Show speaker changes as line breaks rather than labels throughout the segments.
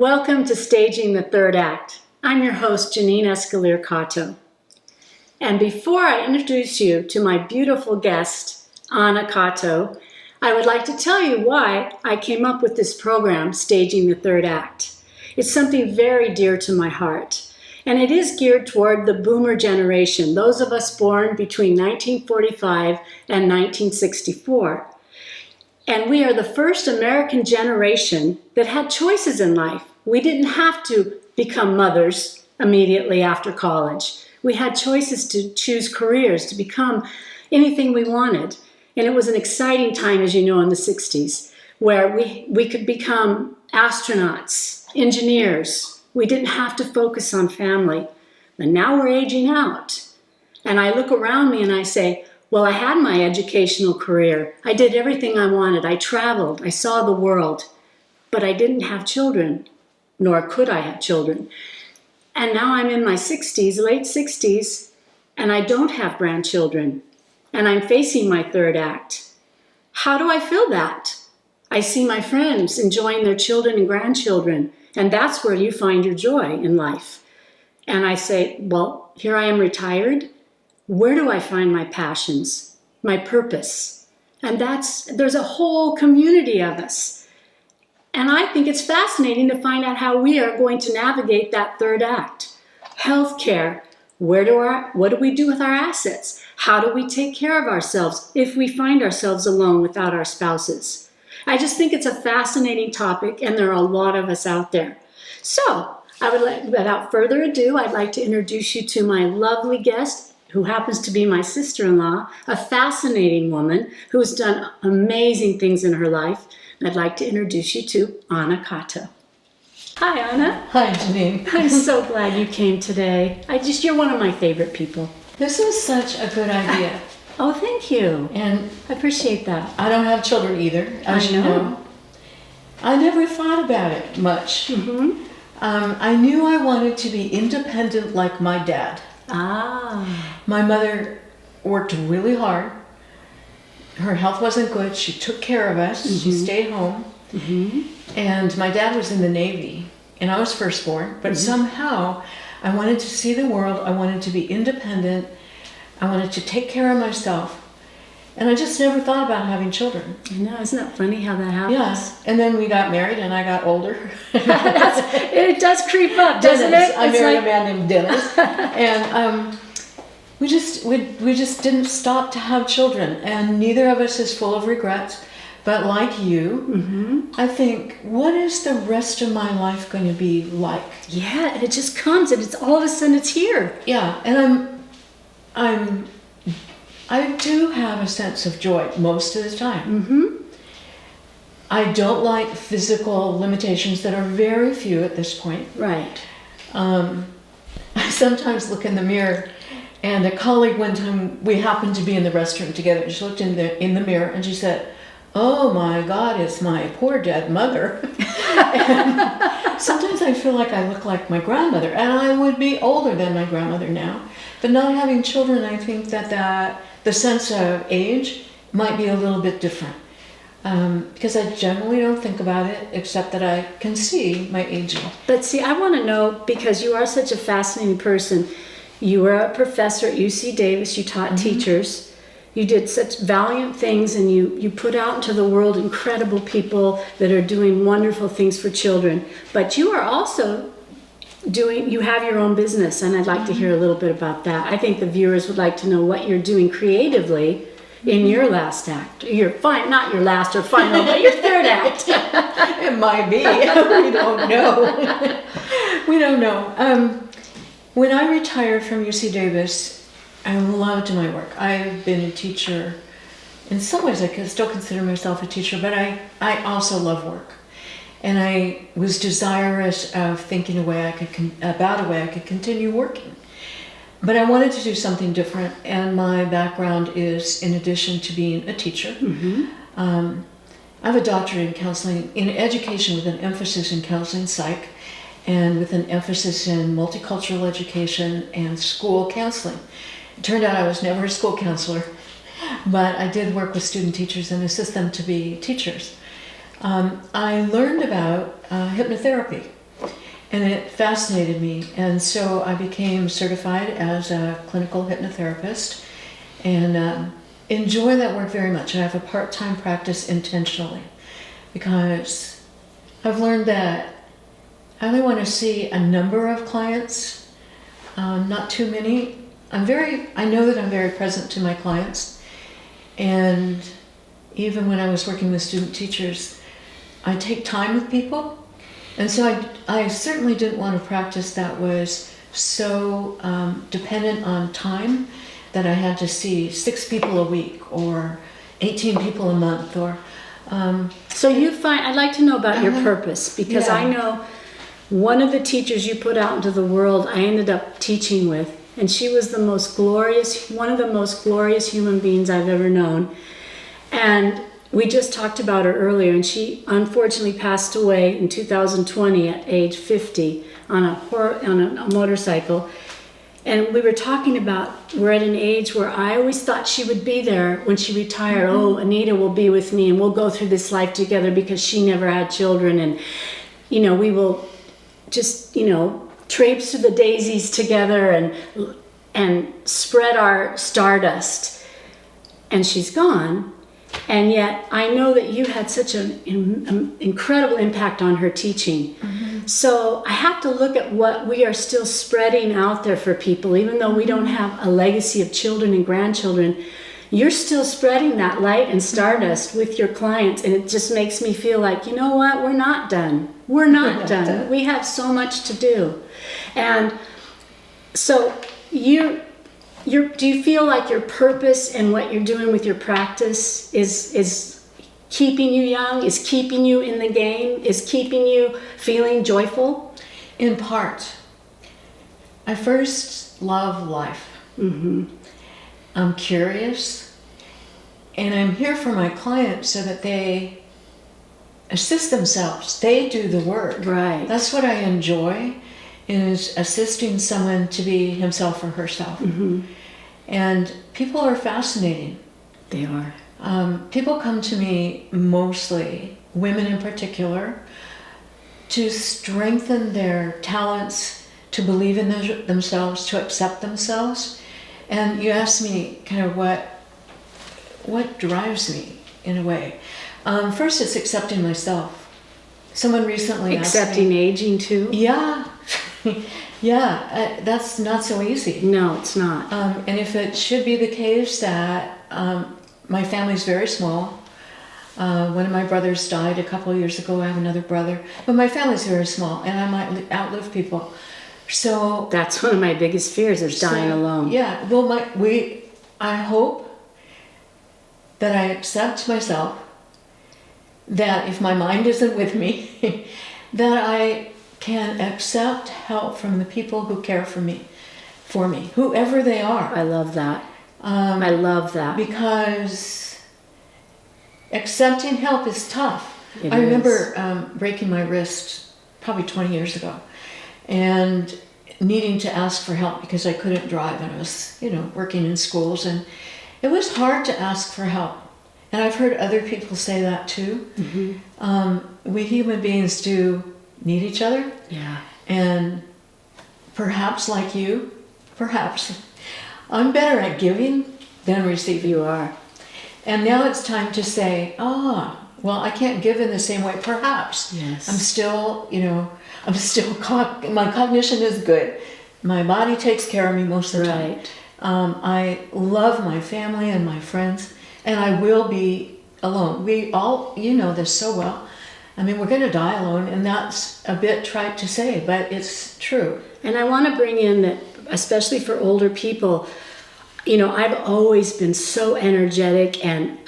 Welcome to Staging the Third Act. I'm your host, Jeaninne Escallier Kato. And before I introduce you to my beautiful guest, Anna Kato, I would like to tell you why I came up with this program, Staging the Third Act. It's something very dear to my heart, and it is geared toward the boomer generation, those of us born between 1945 and 1964. And we are the first American generation that had choices in life. We didn't have to become mothers immediately after college. We had choices to choose careers, to become anything we wanted. And it was an exciting time, as you know, in the 60s, where we could become astronauts, engineers. We didn't have to focus on family. And now we're aging out. And I look around me and I say, well, I had my educational career. I did everything I wanted. I traveled. I saw the world. But I didn't have children, nor could I have children. And now I'm in my 60s, late 60s, and I don't have grandchildren. And I'm facing my third act. How do I feel that? I see my friends enjoying their children and grandchildren, and that's where you find your joy in life. And I say, well, here I am retired. Where do I find my passions, my purpose? And there's a whole community of us. And I think it's fascinating to find out how we are going to navigate that third act. Healthcare, what do we do with our assets? How do we take care of ourselves if we find ourselves alone without our spouses? I just think it's a fascinating topic, and there are a lot of us out there. So, without further ado, I'd like to introduce you to my lovely guest, who happens to be my sister-in-law, a fascinating woman who has done amazing things in her life. I'd like to introduce you to Anna Kato. Hi, Anna.
Hi, Jeaninne.
I'm so glad you came today. You're one of my favorite people.
This is such a good idea.
Oh, thank you.
And
I appreciate that.
I don't have children either, as you know. I never thought about it much.
Mm-hmm.
I knew I wanted to be independent like my dad.
Ah.
My mother worked really hard. Her health wasn't good. She took care of us.
Mm-hmm.
She stayed home.
Mm-hmm.
And my dad was in the Navy, and I was firstborn. But somehow, I wanted to see the world. I wanted to be independent. I wanted to take care of myself. And I just never thought about having children.
I know, isn't that funny how that happens?
Yeah. And then we got married, and I got older.
It does creep up, doesn't
Dennis.
it?
I married a man named Dennis. And we just didn't stop to have children. And neither of us is full of regrets. But like you, I think, what is the rest of my life going to be like?
Yeah, and it just comes, and it's all of a sudden it's here.
Yeah, and I do have a sense of joy most of the time.
Mm-hmm.
I don't like physical limitations that are very few at this point.
Right.
I sometimes look in the mirror, and a colleague one time, we happened to be in the restroom together, and she looked in the mirror and she said, "Oh my God, it's my poor dead mother." And sometimes I feel like I look like my grandmother, and I would be older than my grandmother now. But not having children, I think that the sense of age might be a little bit different. Because I generally don't think about it, except that I can see my aging.
But see, I want to know, because you are such a fascinating person. You were a professor at UC Davis. You taught teachers. You did such valiant things, and you put out into the world incredible people that are doing wonderful things for children. But you are also you have your own business, and I'd like to hear a little bit about that. I think the viewers would like to know what you're doing creatively in your last act. Not your last or final, but your third act.
It might be. We don't know. We don't know. When I retired from UC Davis, I loved my work. I've been a teacher. In some ways, I can still consider myself a teacher, but I also love work. And I was desirous of thinking about a way I could continue working. But I wanted to do something different, and my background is, in addition to being a teacher, I have a doctorate in counseling, in education with an emphasis in counseling psych, and with an emphasis in multicultural education and school counseling. It turned out I was never a school counselor, but I did work with student teachers and assist them to be teachers. I learned about hypnotherapy And it fascinated me. And so I became certified as a clinical hypnotherapist and enjoy that work very much. I have a part-time practice intentionally because I've learned that I only want to see a number of clients, not too many. I know that I'm very present to my clients, and even when I was working with student teachers, I take time with people. And so I certainly didn't want to practice that was so dependent on time that I had to see 6 people a week or 18 people a month. Or
So I'd like to know about your purpose, because
Yeah.
I know one of the teachers you put out into the world I ended up teaching with, and she was one of the most glorious human beings I've ever known. And we just talked about her earlier, and she unfortunately passed away in 2020 at age 50 on a motorcycle. And we were talking about, we're at an age where I always thought she would be there when she retired. Oh, Anita will be with me and we'll go through this life together, because she never had children. And, we will just, traipse through the daisies together and spread our stardust. And she's gone. And yet I know that you had such an incredible impact on her teaching. So I have to look at what we are still spreading out there for people, even though we don't have a legacy of children and grandchildren. You're still spreading that light and stardust with your clients, and it just makes me feel like, you know what, we're not done. We're not done. We have so much to do. And so do you feel like your purpose and what you're doing with your practice is keeping you young, is keeping you in the game, is keeping you feeling joyful?
in part, I first love life. I'm curious, and I'm here for my clients so that they assist themselves. They do the work.
Right.
That's what I enjoy, is assisting someone to be himself or herself. And people are fascinating.
They are.
People come to me, mostly women in particular, to strengthen their talents, to believe in themselves, to accept themselves. And you asked me kind of what drives me in a way. First, it's accepting myself. Someone recently asked
Accepting
me,
aging too?
Yeah, yeah, that's not so easy.
No, it's not.
And if it should be the case that my family's very small, one of my brothers died a couple of years ago. I have another brother, but my family's very small, and I might outlive people. So
That's one of my biggest fears, is dying alone.
Yeah, well, I hope that I accept myself, that if my mind isn't with me, that I can accept help from the people who care for me, whoever they are.
I love that. I love that.
Because accepting help is tough.
It
I
is.
remember breaking my wrist probably 20 years ago and needing to ask for help because I couldn't drive, and I was, working in schools, and it was hard to ask for help. And I've heard other people say that too. We human beings do need each other.
Yeah.
And perhaps like you, I'm better at giving than receiving.
You are.
And now it's time to say, well, I can't give in the same way, perhaps.
Yes.
I'm still, my cognition is good. My body takes care of me most of the time.
Right.
I love my family and my friends, and I will be alone. We all, this so well. I mean, we're going to die alone, and that's a bit trite to say, but it's true.
And I want to bring in that, especially for older people, I've always been so energetic, and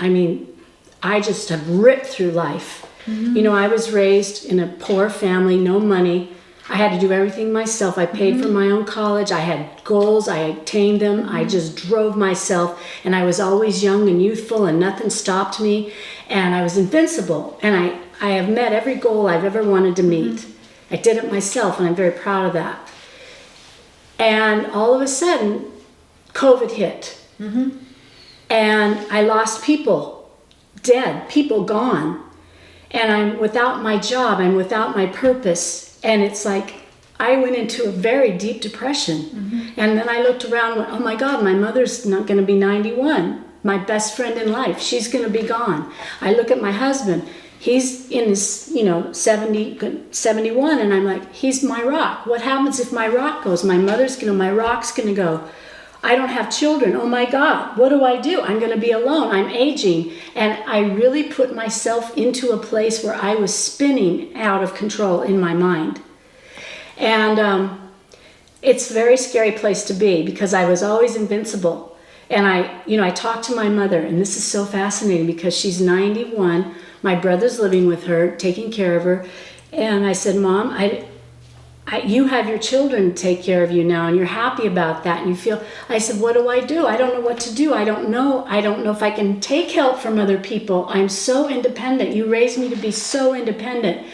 I just have ripped through life. I was raised in a poor family, no money. I had to do everything myself. I paid for my own college. I had goals. I attained them. I just drove myself, and I was always young and youthful, and nothing stopped me, and I was invincible. And I have met every goal I've ever wanted to meet. I did it myself, and I'm very proud of that. And all of a sudden, COVID hit. And I lost people, dead, people gone. And I'm without my job, I'm without my purpose. And it's like, I went into a very deep depression. And then I looked around and went, oh my God, my mother's not going to be 91. My best friend in life, she's going to be gone. I look at my husband. He's in his, 71, and I'm like, he's my rock. What happens if my rock goes? My rock's going to go. I don't have children. Oh my God, what do? I'm going to be alone. I'm aging. And I really put myself into a place where I was spinning out of control in my mind. And it's a very scary place to be because I was always invincible. And I talked to my mother, and this is so fascinating because she's 91. My brother's living with her, taking care of her. And I said, Mom, you have your children to take care of you now, and you're happy about that. And I said, what do? I don't know what to do. I don't know if I can take help from other people. I'm so independent. You raised me to be so independent.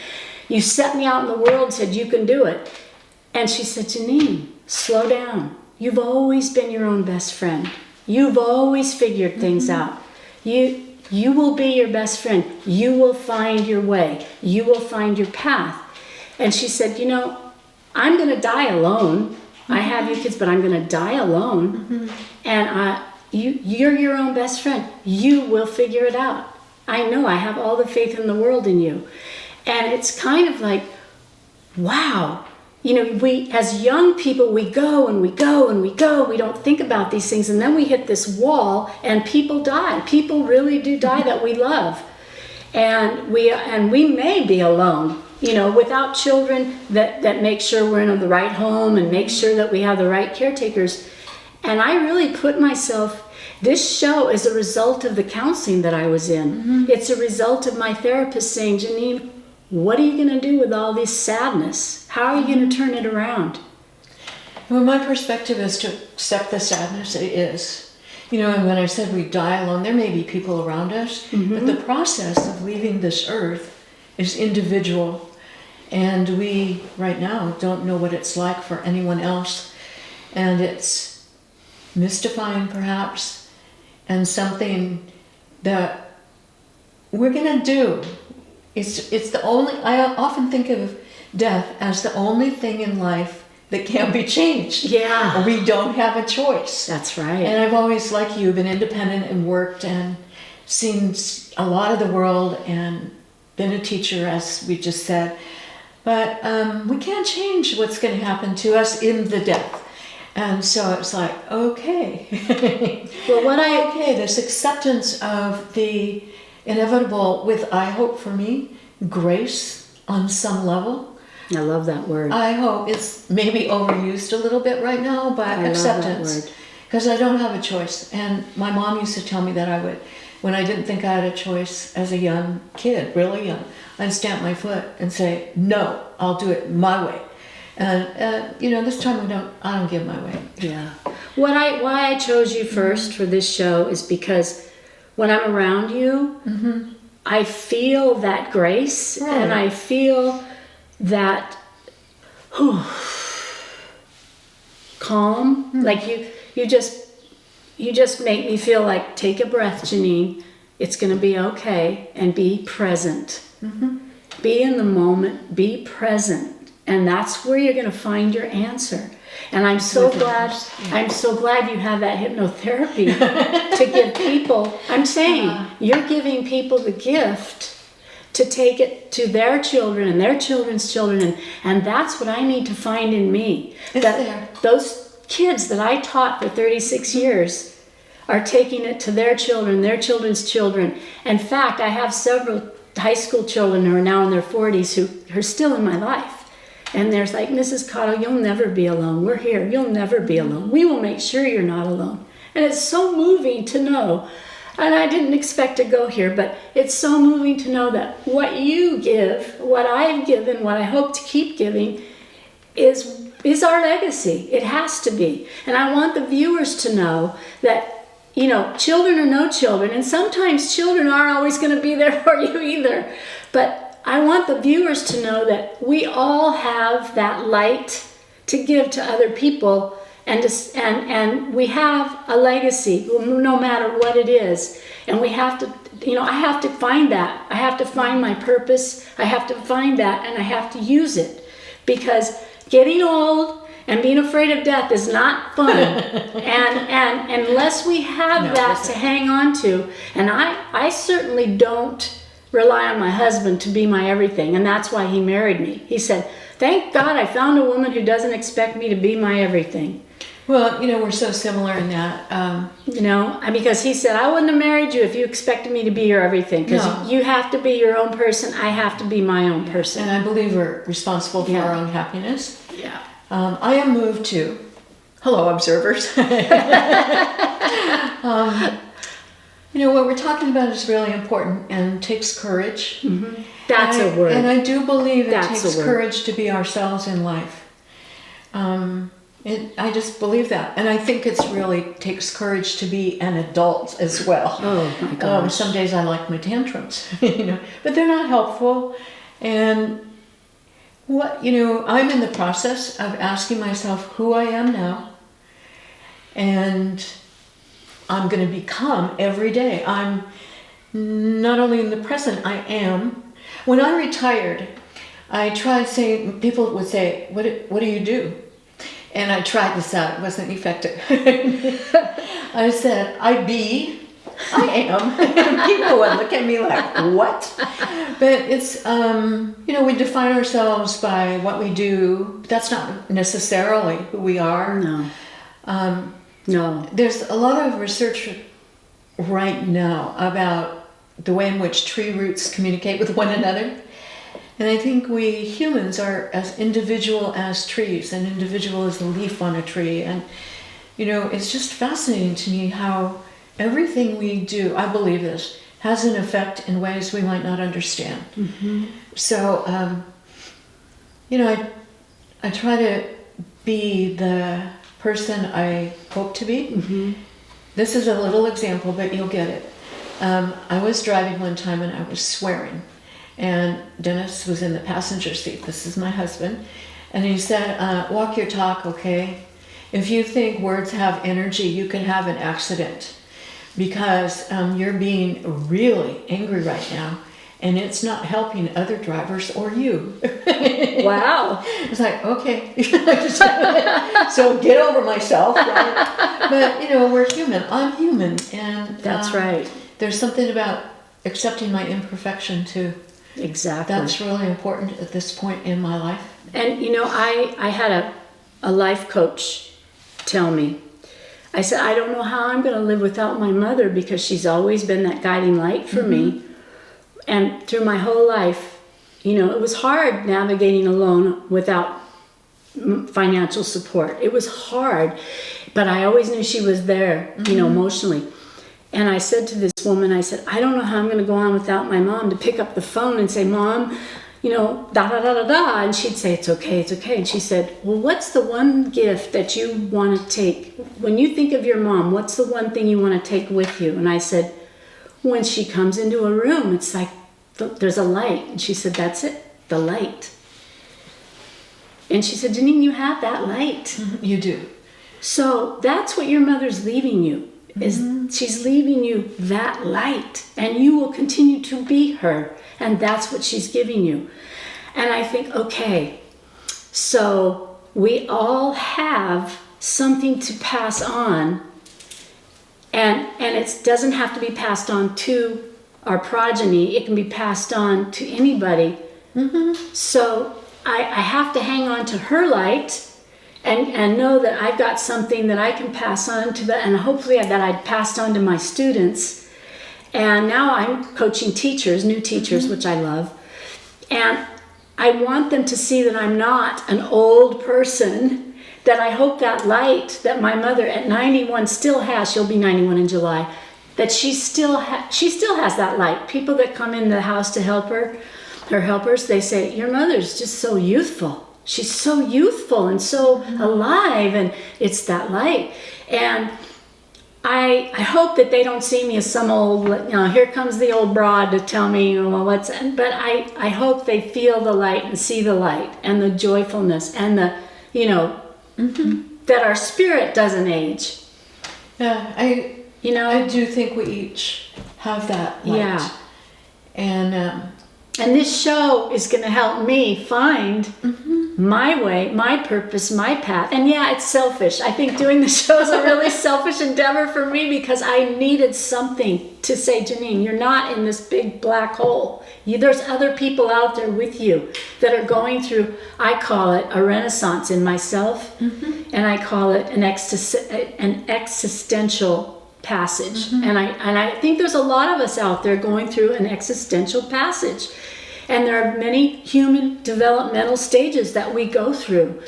You set me out in the world and said, you can do it. And she said, Jeaninne, slow down. You've always been your own best friend. You've always figured things out. You will be your best friend. You will find your way. You will find your path. And she said, I'm going to die alone. I have you kids, but I'm going to die alone. And you're your own best friend. You will figure it out. I know. I have all the faith in the world in you. And it's kind of like, wow. We, as young people, we go and we go and we go. We don't think about these things. And then we hit this wall and people die. People really do die that we love. And we may be alone, without children that make sure we're in the right home and make sure that we have the right caretakers. And I really put myself, this show is a result of the counseling that I was in. It's a result of my therapist saying, Jeaninne, what are you going to do with all this sadness? How are you going to turn it around?
Well, my perspective is to accept the sadness it is. And when I said we die alone, there may be people around us, but the process of leaving this earth is individual. And we, right now, don't know what it's like for anyone else. And it's mystifying, perhaps, and something that we're going to do. It's the only, I often think of death as the only thing in life that can be changed.
Yeah.
We don't have a choice.
That's right.
And I've always, like you, been independent and worked and seen a lot of the world and been a teacher, as we just said. But we can't change what's going to happen to us in the death. And so it's like, okay. Well, this acceptance of the inevitable with, I hope for me, grace on some level.
I love that word.
I hope it's maybe overused a little bit right now, but acceptance. Because I don't have a choice. And my mom used to tell me that I would, when I didn't think I had a choice as a young kid, really young, I'd stamp my foot and say, no, I'll do it my way. And this time I don't give my way.
Yeah. Why I chose you first for this show is because when I'm around you, I feel that grace, and I feel that calm. Like you just make me feel like, take a breath, Jeaninne. It's going to be okay, and be present. Be in the moment. Be present. And that's where you're going to find your answer. And I'm so glad you have that hypnotherapy to give people. I'm saying you're giving people the gift to take it to their children and their children's children, and that's what I need to find in me. Those kids that I taught for 36 years are taking it to their children, their children's children. In fact, I have several high school children who are now in their 40s who are still in my life. And there's like, Mrs. Kato, you'll never be alone. We're here. You'll never be alone. We will make sure you're not alone. And it's so moving to know. And I didn't expect to go here, but it's so moving to know that what you give, what I've given, what I hope to keep giving is our legacy. It has to be. And I want the viewers to know that, children or no children, and sometimes children aren't always going to be there for you either, but I want the viewers to know that we all have that light to give to other people, and we have a legacy, no matter what it is. And we have to, I have to find that. I have to find my purpose. I have to find that, and I have to use it, because getting old and being afraid of death is not fun. and unless we have that to hang on to, and I certainly don't rely on my husband to be my everything, and that's why he married me. He said, thank God I found a woman who doesn't expect me to be my everything.
Well, we're so similar in that.
Because he said, I wouldn't have married you if you expected me to be your everything. Because you have to be your own person. I have to be my own person.
And I believe we're responsible for our own happiness.
Yeah.
I am moved to, hello, observers. What we're talking about is really important and takes courage.
Mm-hmm. That's a word.
And I do believe it takes courage to be ourselves in life. I just believe that. And I think it's really takes courage to be an adult as well.
Oh my gosh.
Some days I like my tantrums, but they're not helpful. And I'm in the process of asking myself who I am now. And I'm going to become every day. I'm not only in the present, I am. When I retired, I tried saying, people would say, what do you do? And I tried this out, it wasn't effective. I said, I am. And people would look at me like, what? But it's, we define ourselves by what we do. That's not necessarily who we are.
No. No.
There's a lot of research right now about the way in which tree roots communicate with one another. And I think we humans are as individual as trees, and individual as a leaf on a tree. And, it's just fascinating to me how everything we do, I believe this, has an effect in ways we might not understand.
Mm-hmm.
So, I try to be the person I hope to be.
Mm-hmm.
This is a little example, but you'll get it. I was driving one time and I was swearing. And Dennis was in the passenger seat. This is my husband. And he said, walk your talk, okay? If you think words have energy, you can have an accident. Because you're being really angry right now. And it's not helping other drivers or you.
Wow.
It's like, okay. So get over myself. Right? But, we're human. I'm human. And
that's right.
There's something about accepting my imperfection too.
Exactly.
That's really important at this point in my life.
And I had a life coach tell me, I said, I don't know how I'm going to live without my mother because she's always been that guiding light for me. And through my whole life, it was hard navigating alone without financial support. It was hard, but I always knew she was there, emotionally. And I said to this woman, I said, I don't know how I'm going to go on without my mom, to pick up the phone and say, Mom, da da da da da. And she'd say, it's okay, it's okay. And she said, well, what's the one gift that you want to take? When you think of your mom, what's the one thing you want to take with you? And I said, when she comes into a room, it's like there's a light. And she said, that's it, the light. And she said, Jeaninne, you have that light.
You do.
So that's what your mother's leaving you. She's leaving you that light, and you will continue to be her, and that's what she's giving you. And I think, okay, so we all have something to pass on, and it doesn't have to be passed on to our progeny. It can be passed on to anybody. So I have to hang on to her light and know that I've got something that I can pass on to and hopefully that I'd passed on to my students. And now I'm coaching teachers, new teachers, which I love. And I want them to see that I'm not an old person, that I hope that light that my mother at 91 still has, she'll be 91 in July, that she still has that light. People that come in the house to help her helpers, they say, your mother's just so youthful. She's so youthful and so alive, and it's that light. And I hope that they don't see me as some old, here comes the old broad to tell me, but I hope they feel the light and see the light and the joyfulness and the, that our spirit doesn't age.
Yeah, I do think we each have that light.
Yeah.
And
this show is going to help me find my way, my purpose, my path. And yeah, it's selfish. I think doing the show is a really selfish endeavor for me because I needed something to say, Jeaninne, you're not in this big black hole. There's other people out there with you that are going through, I call it a renaissance in myself, and I call it an existential passage. And I think there's a lot of us out there going through an existential passage. And there are many human developmental stages that we go through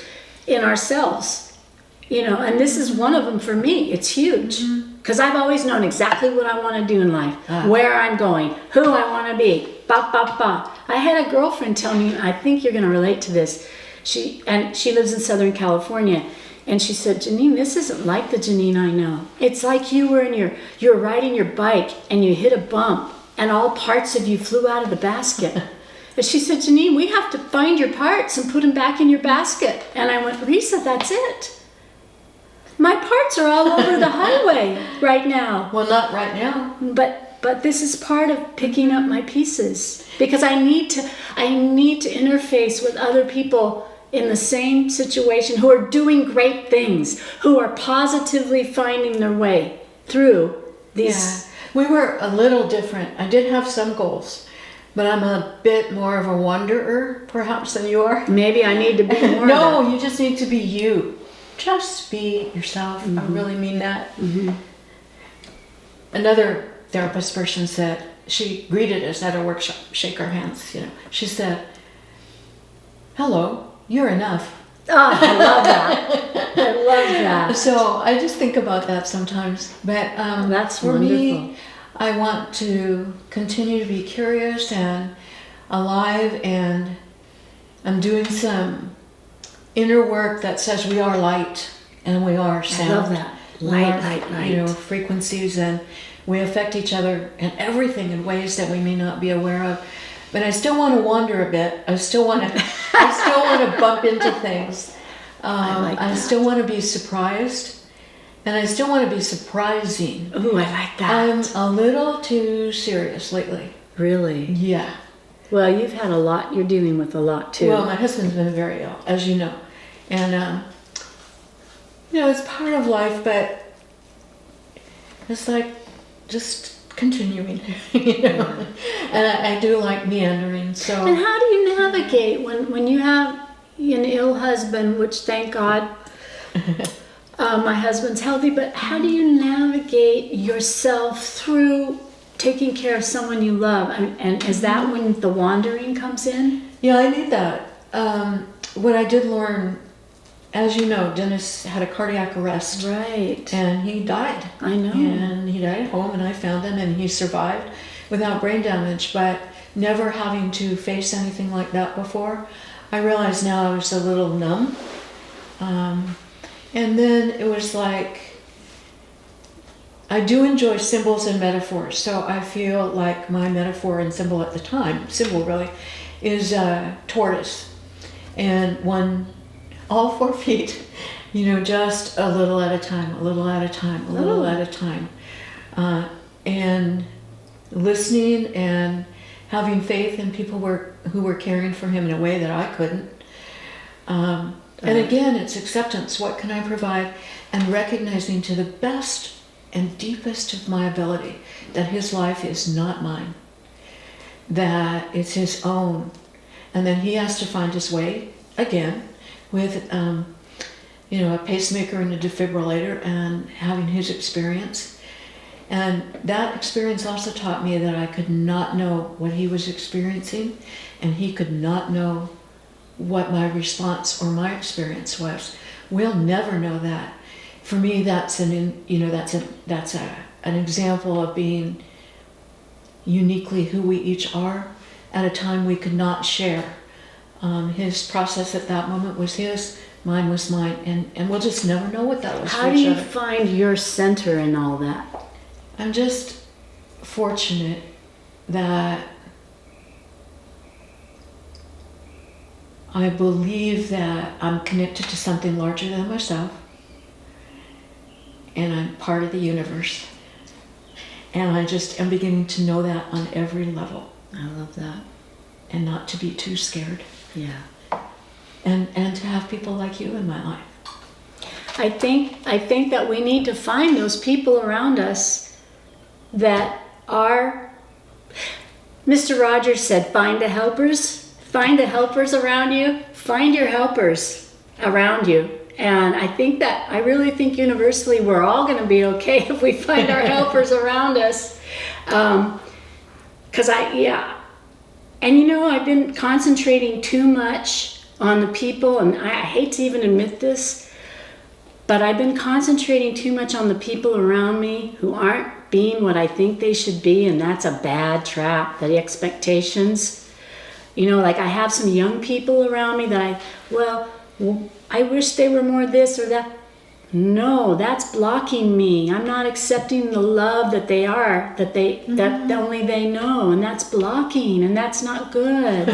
in ourselves, and this is one of them for me. It's huge because I've always known exactly what I want to do in life, where I'm going, who I want to be, I had a girlfriend tell me, I think you're going to relate to this. She lives in Southern California. And she said, Jeaninne, this isn't like the Jeaninne I know. It's like you were riding your bike and you hit a bump and all parts of you flew out of the basket. But she said, Jeaninne, we have to find your parts and put them back in your basket. And I went, Risa, that's it. My parts are all over the highway right now.
Well, not right now.
But this is part of picking up my pieces because I need to interface with other people in the same situation who are doing great things, who are positively finding their way through these.
Yeah. We were a little different. I did have some goals. But I'm a bit more of a wanderer, perhaps, than you are.
Maybe I need to be more.
No, you just need to be you. Just be yourself. I really mean that. Another therapist person said, she greeted us at a workshop, shake our hands, She said, hello, you're enough.
Oh, I love that. I love that.
So I just think about that sometimes. But
that's
for
wonderful.
me, I want to continue to be curious and alive, and I'm doing some inner work that says we are light and we are sound.
I love that. Light.
Frequencies, and we affect each other and everything in ways that we may not be aware of. But I still want to wander a bit. I still want to bump into things. I still want to be surprised. And I still want to be surprising.
Ooh, I like that.
I'm a little too serious lately.
Really?
Yeah.
Well, you've had a lot. You're dealing with a lot, too.
Well, my husband's been very ill, as you know. And, it's part of life, but it's like just continuing,
Yeah.
And I do like meandering, so.
And how do you navigate when you have an ill husband, which, thank God, my husband's healthy, but how do you navigate yourself through taking care of someone you love? And is that when the wandering comes in?
Yeah, I need that. What I did learn, as you know, Dennis had a cardiac arrest.
Right.
And he died.
I know.
And he died at home, and I found him, and he survived without brain damage. But never having to face anything like that before, I realized now I was a little numb. And then it was like, I do enjoy symbols and metaphors. So I feel like my metaphor and symbol at the time, symbol really, is a tortoise. And all 4 feet, just a little at a time, a little at a time, a little at a time. And listening and having faith in people who were caring for him in a way that I couldn't. And again, it's acceptance. What can I provide? And recognizing to the best and deepest of my ability that his life is not mine, that it's his own, and then he has to find his way again with, a pacemaker and a defibrillator, and having his experience. And that experience also taught me that I could not know what he was experiencing, and he could not know what my response or my experience was. We'll never know that. For me, that's an example of being uniquely who we each are at a time we could not share. His process at that moment was his, mine was mine, and we'll just never know what that was.
How do you find your center in all that?
I'm just fortunate that I believe that I'm connected to something larger than myself, and I'm part of the universe. And I just am beginning to know that on every level.
I love that.
And not to be too scared.
Yeah.
and to have people like you in my life.
I think that we need to find those people around us that are. Mr. Rogers said, find the helpers. Find the helpers around you. Find your helpers around you. And I really think universally we're all going to be okay if we find our helpers around us. And I've been concentrating too much on the people, and I hate to even admit this, but I've been concentrating too much on the people around me who aren't being what I think they should be, and that's a bad trap, the expectations. Like I have some young people around me that I wish they were more this or that. No, that's blocking me. I'm not accepting the love that they are, that only they know, and that's blocking, and that's not good.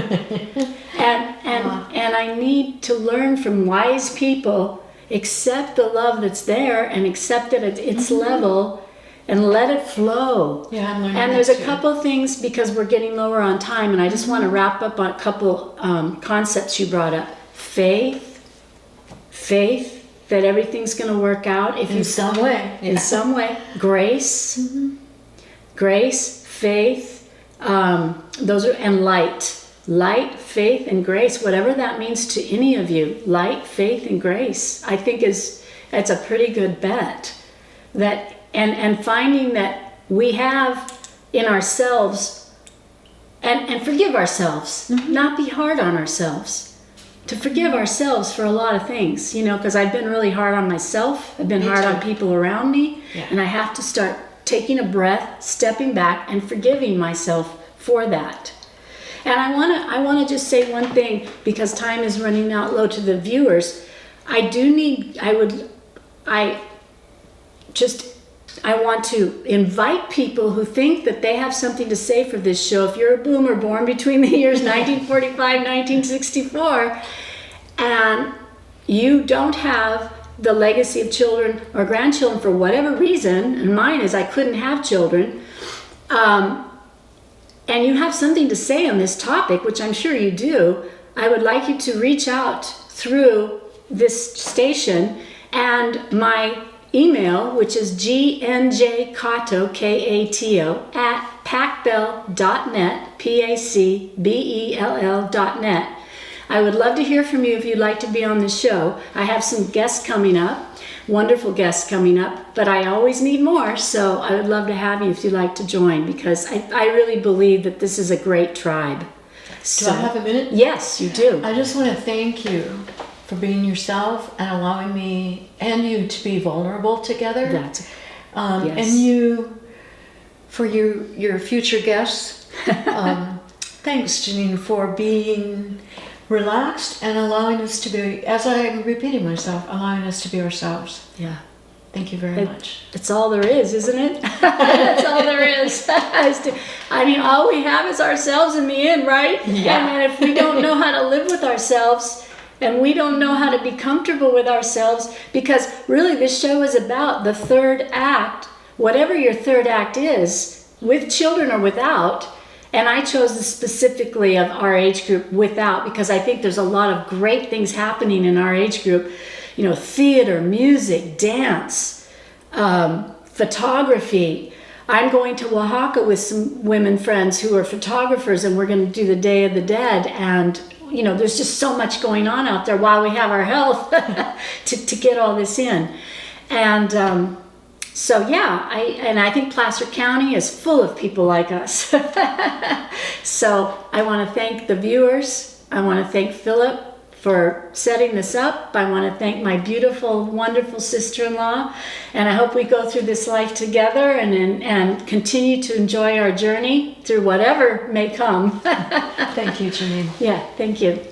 and I need to learn from wise people, accept the love that's there and accept it at its level and let it flow.
Yeah, I'm learning
and
that
there's a
too.
couple things, because we're getting lower on time, and I just want to wrap up on a couple concepts you brought up. Faith that everything's going to work out
In some way.
in some way. Grace, faith, those are, and light, faith, and grace, whatever that means to any of you. Light, faith, and grace, I think it's a pretty good bet. That and finding that we have in ourselves, and forgive ourselves, not be hard on ourselves. To forgive ourselves for a lot of things, because I've been really hard on myself. I've been hard on people around me.
Yeah.
And I have to start taking a breath, stepping back, and forgiving myself for that. And I want to just say one thing, because time is running out low to the viewers. I want to invite people who think that they have something to say for this show. If you're a boomer born between the years 1945, 1964, and you don't have the legacy of children or grandchildren for whatever reason, and mine is I couldn't have children, and you have something to say on this topic, which I'm sure you do, I would like you to reach out through this station, and my email, which is gnjkato, Kato, at pacbell.net, pacbell.net. I would love to hear from you if you'd like to be on the show. I have some guests coming up, wonderful guests coming up, but I always need more, so I would love to have you if you'd like to join, because I really believe that this is a great tribe.
Do I have a minute?
Yes, you do.
I just want to thank you for being yourself and allowing me and you to be vulnerable together.
Yes.
And you, for your future guests, thanks, Jeaninne, for being relaxed and allowing us to be, as I'm repeating myself, allowing us to be ourselves.
Yeah.
Thank you very much.
It's all there is, isn't it? That's all there is. I mean, all we have is ourselves in the end, right?
Yeah.
And if we don't know how to live with ourselves, and we don't know how to be comfortable with ourselves, because really this show is about the third act, whatever your third act is, with children or without. And I chose this specifically of our age group without, because I think there's a lot of great things happening in our age group. Theater, music, dance, photography. I'm going to Oaxaca with some women friends who are photographers, and we're going to do the Day of the Dead. And, there's just so much going on out there while we have our health to get all this in. And I think Placer County is full of people like us. So I want to thank the viewers. I want to thank Philip for setting this up. I want to thank my beautiful, wonderful sister-in-law, and I hope we go through this life together and continue to enjoy our journey through whatever may come.
Thank you, Jeaninne.
Yeah, thank you.